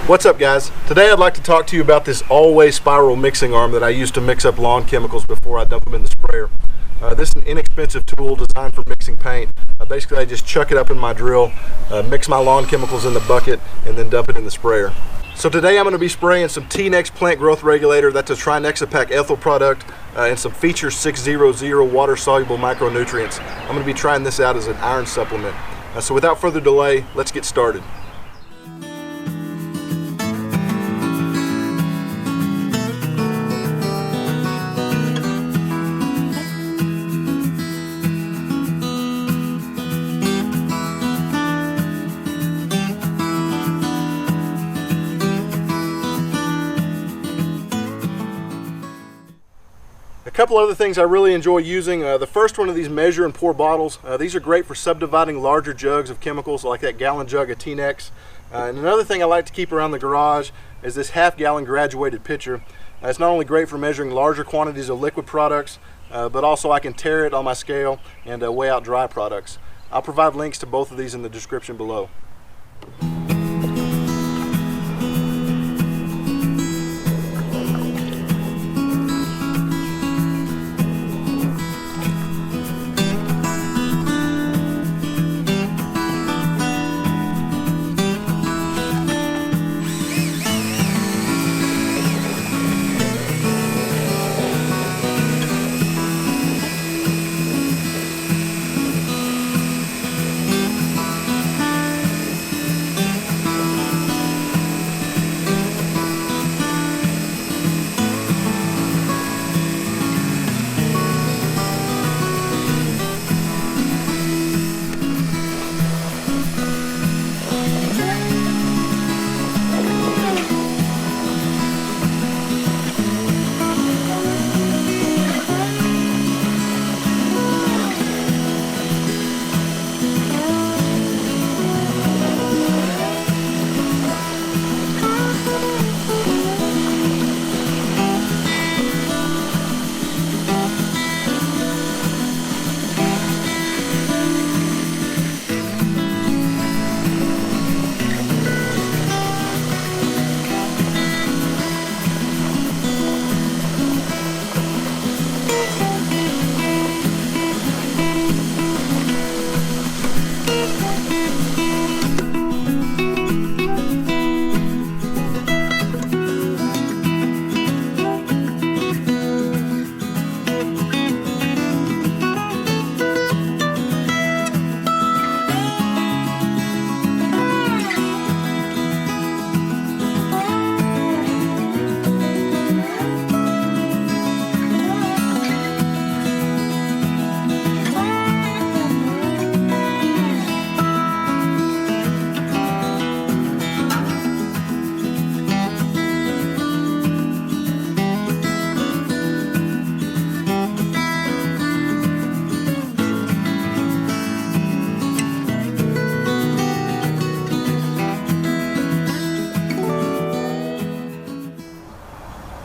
What's up, guys? Today I'd like to talk to you about this all-way spiral mixing arm that I use to mix up lawn chemicals before I dump them in the sprayer. This is an inexpensive tool designed for mixing paint. Basically I just chuck it up in my drill, mix my lawn chemicals in the bucket, and then dump it in the sprayer. So today I'm going to be spraying some T-Nex plant growth regulator. That's a trinexapac-ethyl product, and some Feature 600 water-soluble micronutrients. I'm going to be trying this out as an iron supplement. So without further delay, let's get started. A couple other things I really enjoy using. The first one of these measure and pour bottles. These are great for subdividing larger jugs of chemicals, like that gallon jug of T-Nex. And another thing I like to keep around the garage is this half-gallon graduated pitcher. It's not only great for measuring larger quantities of liquid products, but also I can tare it on my scale and weigh out dry products. I'll provide links to both of these in the description below.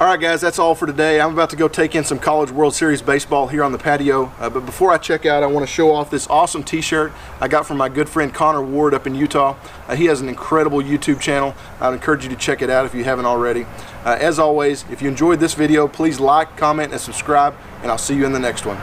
Alright guys, that's all for today. I'm about to go take in some College World Series baseball here on the patio. But before I check out, I want to show off this awesome t-shirt I got from my good friend Connor Ward up in Utah. He has an incredible YouTube channel. I'd encourage you to check it out if you haven't already. As always, if you enjoyed this video, please like, comment, and subscribe, and I'll see you in the next one.